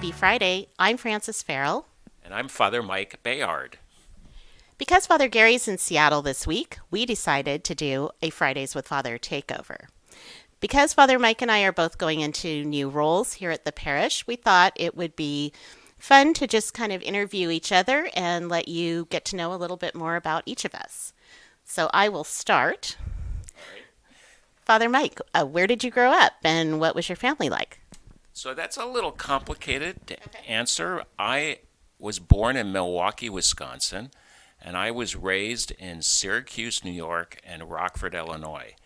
Happy Friday. I'm Frances Farrell. And I'm Father Mike Bayard. Because Father Gary's in Seattle this week, we decided to do a Fridays with Father takeover. Because Father Mike and I are both going into new roles here at the parish, we thought it would be fun to just kind of interview each other and let you get to know a little bit more about each of us. So I will start. All right. Father Mike, where did you grow up and what was your family like? So that's a little complicated to Okay. answer. I was born in Milwaukee, Wisconsin, and I was raised in Syracuse, New York, and Rockford, Illinois.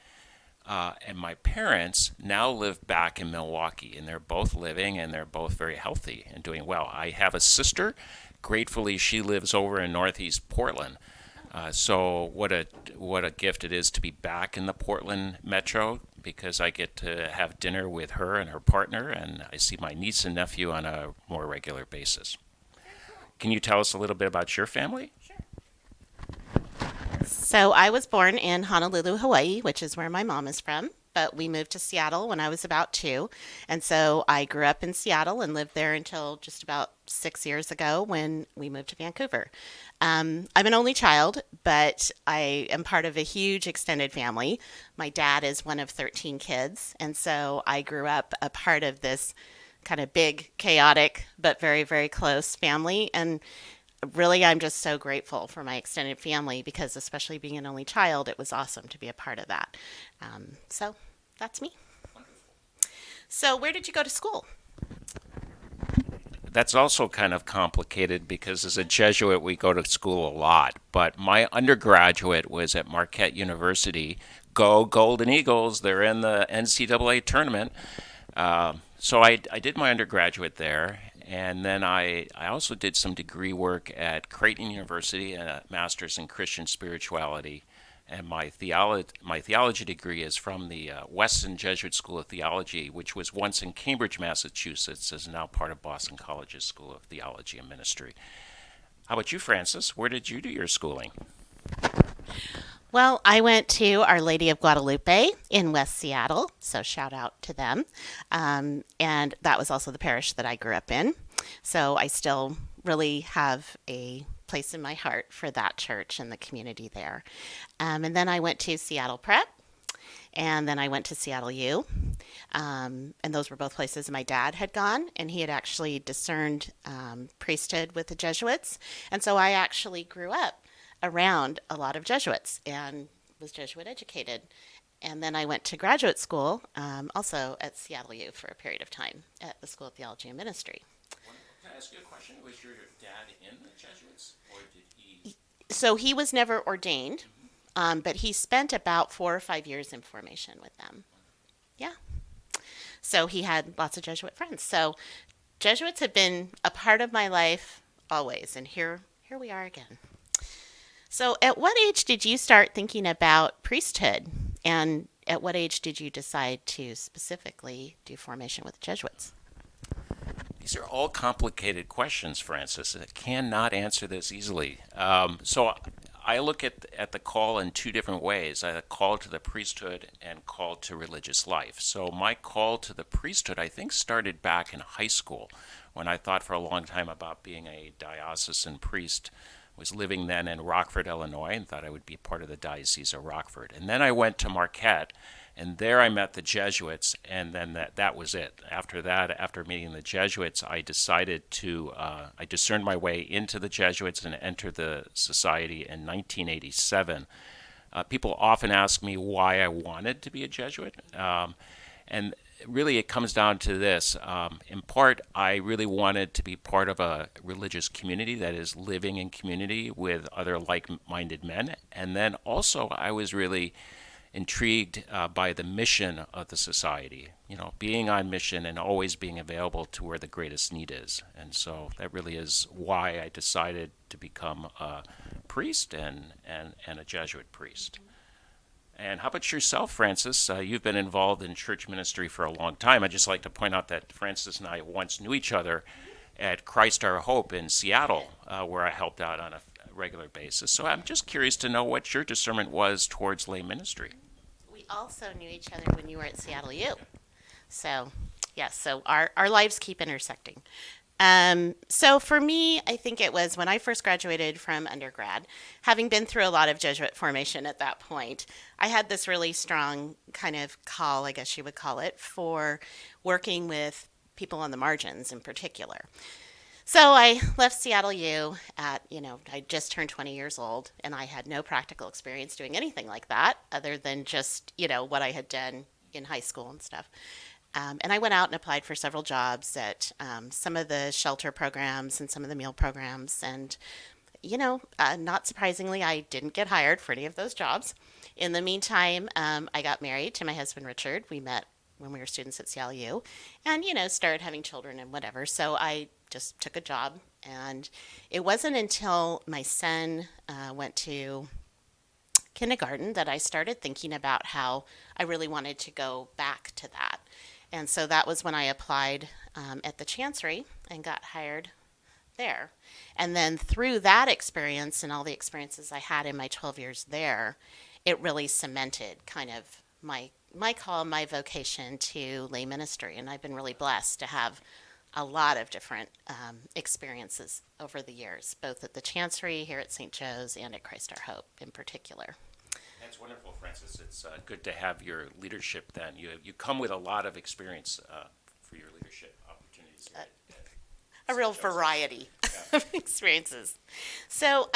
And my parents now live back in Milwaukee, and they're both living and they're both very healthy and doing well. I have a sister. Gratefully, she lives over in Northeast Portland. So what a gift it is to be back in the Portland metro because I get to have dinner with her and her partner, and I see my niece and nephew on a more regular basis. Can you tell us a little bit about your family? So I was born in Honolulu, Hawaii, which is where my mom is from. But we moved to Seattle when I was about two. And so I grew up in Seattle and lived there until just about 6 years ago when we moved to Vancouver. I'm an only child, but I am part of a huge extended family. My dad is one of 13 kids. And so I grew up a part of this kind of big, chaotic, but very, very close family. And really, I'm just so grateful for my extended family because, especially being an only child, it was awesome to be a part of that. So that's me. So, where did you go to school? That's also kind of complicated because as a Jesuit, we go to school a lot. But my undergraduate was at Marquette University. Go Golden Eagles! They're in the NCAA tournament. So I did my undergraduate there, and then I also did some degree work at Creighton University, a master's in Christian spirituality. And my theology degree is from the Weston Jesuit School of Theology, which was once in Cambridge, Massachusetts, is now part of Boston College's School of Theology and Ministry. How about you, Francis? Where did you do your schooling? Well, I went to Our Lady of Guadalupe in West Seattle, so shout out to them. And that was also the parish that I grew up in. So I still really have a place in my heart for that church and the community there. And then I went to Seattle Prep, and then I went to Seattle U. And those were both places my dad had gone, and he had actually discerned priesthood with the Jesuits. And so I actually grew up around a lot of Jesuits and was Jesuit educated. And then I went to graduate school, also at Seattle U for a period of time at the School of Theology and Ministry. Can I ask you a question? Was your dad in the Jesuits, or did he? So he was never ordained, but he spent about 4 or 5 years in formation with them. Yeah. So he had lots of Jesuit friends. So Jesuits have been a part of my life always, and here we are again. So, at what age did you start thinking about priesthood? And at what age did you decide to specifically do formation with Jesuits? These are all complicated questions, Francis. I cannot answer this easily. So I look at the call in two different ways. I call to the priesthood and call to religious life. So my call to the priesthood, I think, started back in high school when I thought for a long time about being a diocesan priest. Was living then in Rockford, Illinois, and thought I would be part of the Diocese of Rockford. And then I went to Marquette, and there I met the Jesuits, and then that was it. After that, after meeting the Jesuits, I discerned my way into the Jesuits and entered the society in 1987. People often ask me why I wanted to be a Jesuit, and really it comes down to this. In part, I really wanted to be part of a religious community that is living in community with other like minded men. And then also, I was really intrigued by the mission of the society, being on mission and always being available to where the greatest need is. And so that really is why I decided to become a priest and a Jesuit priest. And how about yourself, Francis? You've been involved in church ministry for a long time. I'd just like to point out that Francis and I once knew each other at Christ Our Hope in Seattle, where I helped out on a regular basis. So I'm just curious to know what your discernment was towards lay ministry. We also knew each other when you were at Seattle U. So, yes, so our lives keep intersecting. So for me, I think it was when I first graduated from undergrad, having been through a lot of Jesuit formation at that point, I had this really strong kind of call, I guess you would call it, for working with people on the margins in particular. So I left Seattle U at, I just turned 20 years old and I had no practical experience doing anything like that other than just, what I had done in high school and stuff. And I went out and applied for several jobs at some of the shelter programs and some of the meal programs. And, not surprisingly, I didn't get hired for any of those jobs. In the meantime, I got married to my husband, Richard. We met when we were students at CLU and, started having children and whatever. So I just took a job. And it wasn't until my son went to kindergarten that I started thinking about how I really wanted to go back to that. And so that was when I applied at the Chancery and got hired there. And then through that experience and all the experiences I had in my 12 years there, it really cemented kind of my call, my vocation to lay ministry. And I've been really blessed to have a lot of different experiences over the years, both at the Chancery, here at St. Joe's, and at Christ Our Hope in particular. That's wonderful, Francis. It's good to have your leadership then. You come with a lot of experience for your leadership opportunities here at A real St. Joe's. variety Yeah. of experiences. So,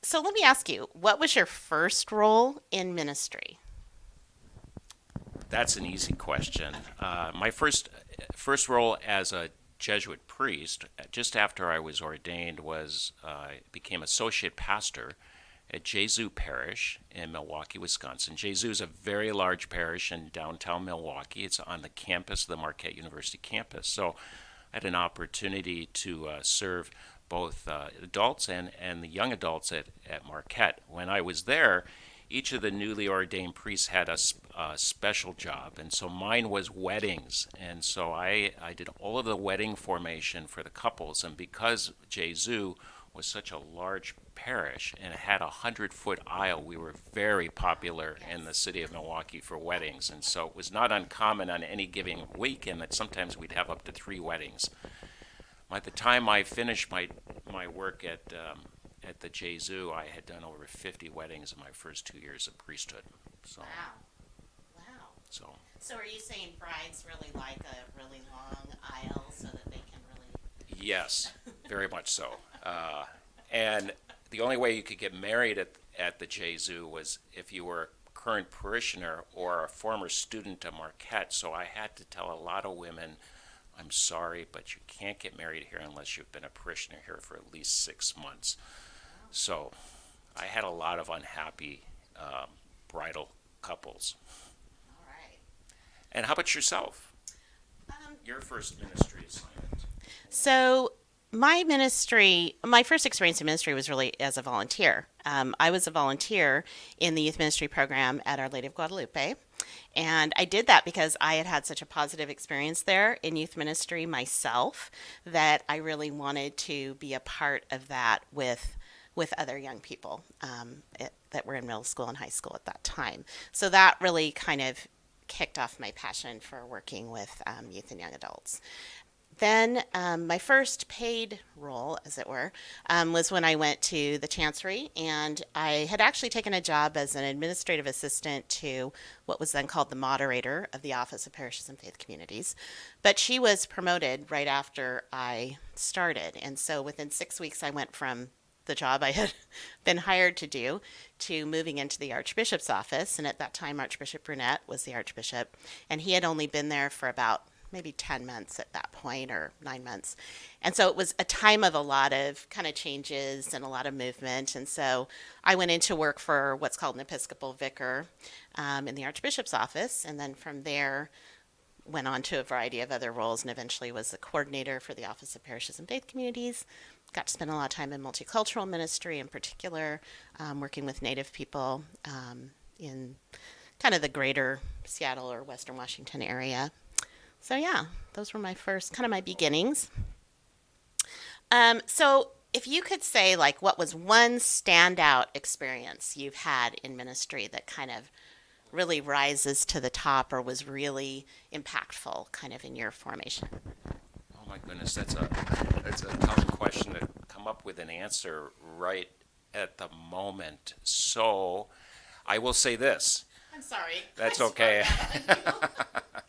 so let me ask you, what was your first role in ministry? That's an easy question. My first role as a Jesuit priest, just after I was ordained, was became associate pastor at Jesu Parish in Milwaukee, Wisconsin. Jesu is a very large parish in downtown Milwaukee. It's on the campus, the Marquette University campus. So I had an opportunity to serve both adults and the young adults at Marquette. When I was there, each of the newly ordained priests had a special job, and so mine was weddings. And so I did all of the wedding formation for the couples, and because Jesu was such a large parish and it had 100-foot aisle, we were very popular in the city of Milwaukee for weddings. And so it was not uncommon on any given weekend that sometimes we'd have up to 3 weddings. By the time I finished my work at the Jesu, I had done over 50 weddings in my first 2 years of priesthood. So, Wow. Wow. so So are you saying brides really like a really long aisle so that they can really... yes, very much so. And the only way you could get married at the Jesu was if you were a current parishioner or a former student at Marquette. So I had to tell a lot of women, I'm sorry, but you can't get married here unless you've been a parishioner here for at least 6 months. So I had a lot of unhappy bridal couples. All right. And how about yourself? Um, Your first ministry assignment? So my first experience in ministry was really as a volunteer. I was a volunteer in the youth ministry program at Our Lady of Guadalupe. And I did that because I had had such a positive experience there in youth ministry myself that I really wanted to be a part of that with other young people that were in middle school and high school at that time. So that really kind of kicked off my passion for working with youth and young adults. Then my first paid role, as it were, was when I went to the Chancery, and I had actually taken a job as an administrative assistant to what was then called the moderator of the Office of Parishes and Faith Communities. But she was promoted right after I started, and so within 6 weeks I went from the job I had been hired to do to moving into the Archbishop's office. And at that time, Archbishop Brunette was the Archbishop, and he had only been there for about maybe 10 months at that point, or 9 months. And so it was a time of a lot of kind of changes and a lot of movement. And so I went into work for what's called an Episcopal vicar in the Archbishop's office. And then from there, went on to a variety of other roles and eventually was the coordinator for the Office of Parishes and Faith Communities. Got to spend a lot of time in multicultural ministry in particular, working with Native people in kind of the greater Seattle or Western Washington area. So yeah, those were my first, kind of my beginnings. So if you could say, like, what was one standout experience you've had in ministry that kind of really rises to the top or was really impactful kind of in your formation? Oh my goodness, that's a tough question to come up with an answer right at the moment. So I will say this. I'm sorry. I That's sprung okay. that on you.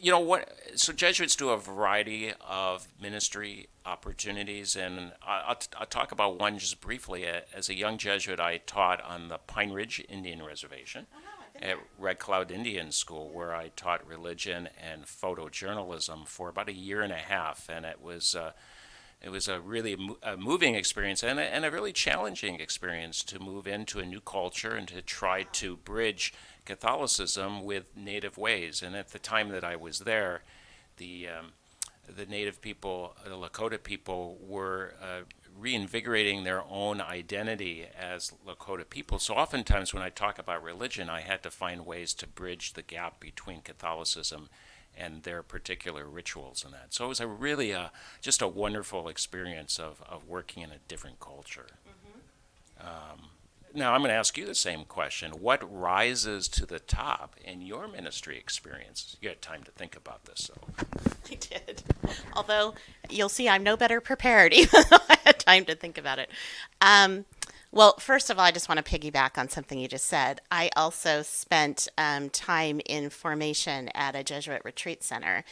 You know what? So Jesuits do a variety of ministry opportunities, and I'll talk about one just briefly. As a young Jesuit, I taught on the Pine Ridge Indian Reservation Oh, no, I've been at there. Red Cloud Indian School, where I taught religion and photojournalism for about a year and a half, and it was a really a moving experience and a really challenging experience to move into a new culture and to try to bridge Catholicism with native ways. And at the time that I was there, the the native people, the Lakota people, were reinvigorating their own identity as Lakota people. So oftentimes when I talk about religion, I had to find ways to bridge the gap between Catholicism and their particular rituals and that. So it was a really just a wonderful experience of working in a different culture. Now I'm going to ask you the same question. What rises to the top in your ministry experience? You had time to think about this, so I did. Although you'll see I'm no better prepared, even though I had time to think about it. Um, well, first of all, I just want to piggyback on something you just said. I also spent time in formation at a Jesuit retreat center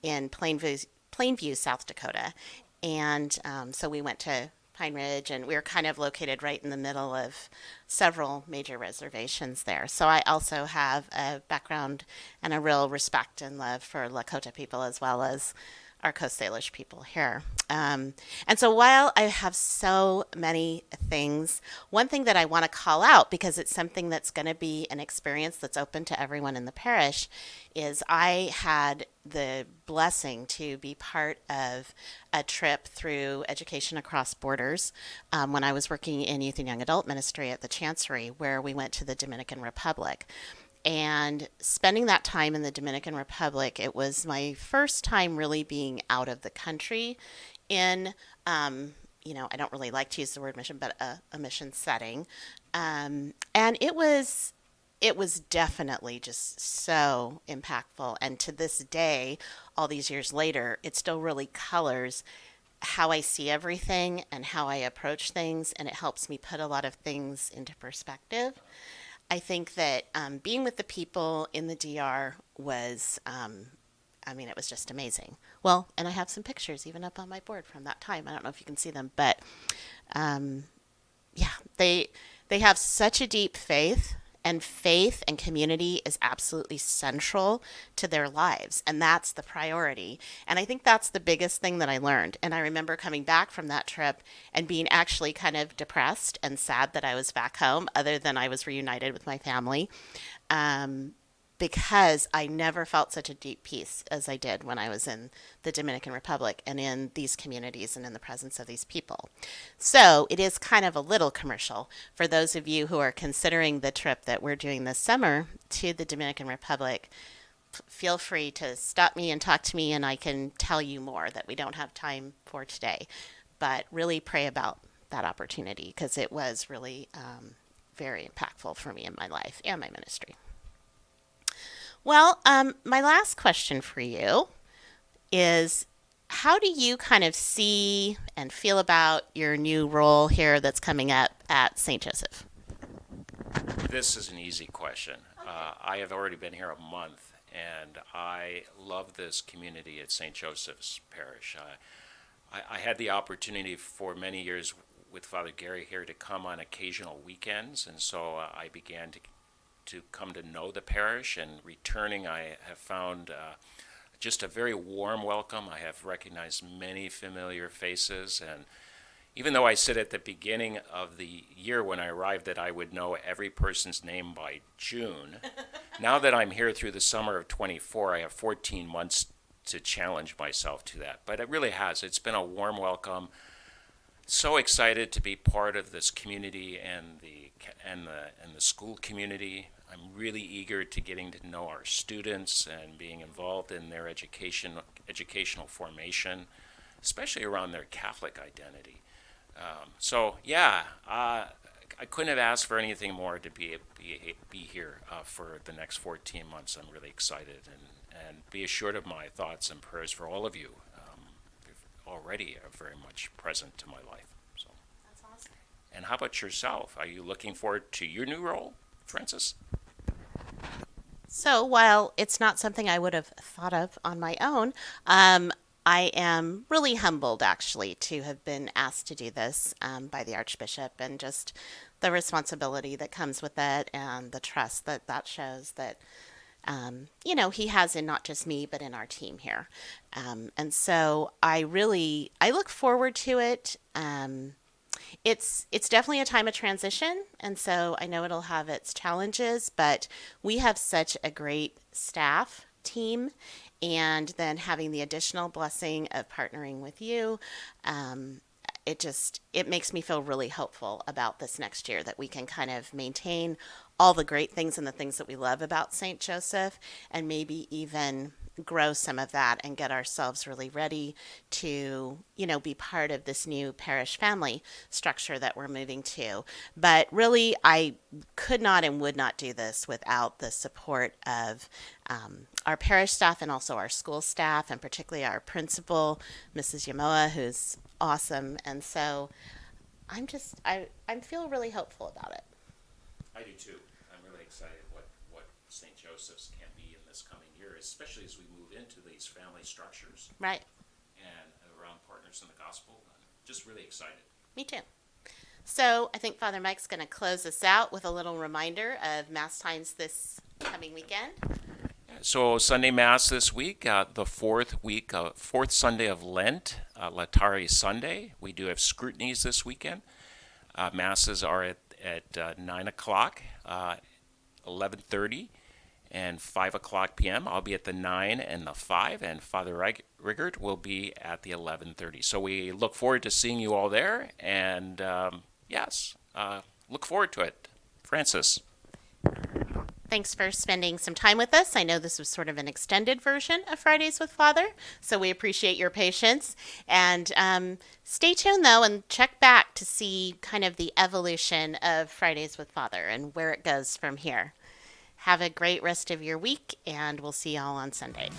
in Plainview, South Dakota. And so we went to Pine Ridge, and we were kind of located right in the middle of several major reservations there. So I also have a background and a real respect and love for Lakota people as well as our Coast Salish people here. And so while I have so many things, one thing that I want to call out, because it's something that's going to be an experience that's open to everyone in the parish, is I had the blessing to be part of a trip through Education Across Borders when I was working in youth and young adult ministry at the Chancery, where we went to the Dominican Republic. And spending that time in the Dominican Republic, it was my first time really being out of the country in, I don't really like to use the word mission, but a mission setting. And it was definitely just so impactful. And to this day, all these years later, it still really colors how I see everything and how I approach things, and it helps me put a lot of things into perspective. I think that being with the people in the DR was, I mean, it was just amazing. Well, and I have some pictures even up on my board from that time. I don't know if you can see them, but um, yeah, they have such a deep faith, and faith and community is absolutely central to their lives, and that's the priority. And I think that's the biggest thing that I learned. And I remember coming back from that trip and being actually kind of depressed and sad that I was back home, other than I was reunited with my family. Um, because I never felt such a deep peace as I did when I was in the Dominican Republic and in these communities and in the presence of these people. So it is kind of a little commercial for those of you who are considering the trip that we're doing this summer to the Dominican Republic. Feel free to stop me and talk to me, and I can tell you more that we don't have time for today. But really pray about that opportunity because it was really very impactful for me in my life and my ministry. Well, my last question for you is how do you kind of see and feel about your new role here that's coming up at St. Joseph? this is an easy question. I have already been here a month, and I love this community at St. Joseph's Parish. I had the opportunity for many years with Father Gary here to come on occasional weekends, and so I began to come to know the parish. And returning, I have found just a very warm welcome. I have recognized many familiar faces, and even though I said at the beginning of the year when I arrived that I would know every person's name by June, now that I'm here through the summer of 24, I have 14 months to challenge myself to that. But it really has. It's been a warm welcome. So excited to be part of this community and the school community. I'm really eager to getting to know our students and being involved in their educational formation, especially around their Catholic identity. So yeah, I couldn't have asked for anything more to be here for the next 14 months. I'm really excited, and be assured of my thoughts and prayers for all of you already are very much present to my life. So, That's awesome. and how about yourself? Are you looking forward to your new role, Francis? So while it's not something I would have thought of on my own, um, I am really humbled actually to have been asked to do this by the Archbishop, and just the responsibility that comes with it and the trust that that shows that he has in not just me, but in our team here. And so I look forward to it. It's definitely a time of transition, and so I know it'll have its challenges, but we have such a great staff team, and then having the additional blessing of partnering with you, um, it makes me feel really hopeful about this next year, that we can kind of maintain all the great things and the things that we love about St. Joseph, and maybe even grow some of that and get ourselves really ready to, be part of this new parish family structure that we're moving to. But really, I could not and would not do this without the support of our parish staff and also our school staff, and particularly our principal, Mrs. Yamoa, who's awesome. And so I feel really hopeful about it. I do too. I'm really excited what St. Joseph's can be in this coming year, especially as we move into these family structures Right. and around partners in the gospel. I'm just really excited. Me too. So I think Father Mike's going to close us out with a little reminder of Mass times this coming weekend. So Sunday Mass this week, the fourth Sunday of Lent, Latare Sunday. We do have scrutinies this weekend. Masses are at 9 o'clock, 11:30, and 5 o'clock p.m. I'll be at the 9 and the 5, and Father Rigert will be at the 11:30. So we look forward to seeing you all there, and yes, look forward to it. Francis. Thanks for spending some time with us. I know this was sort of an extended version of Fridays with Father, so we appreciate your patience. And stay tuned, though, and check back to see kind of the evolution of Fridays with Father and where it goes from here. Have a great rest of your week, and we'll see y'all on Sunday.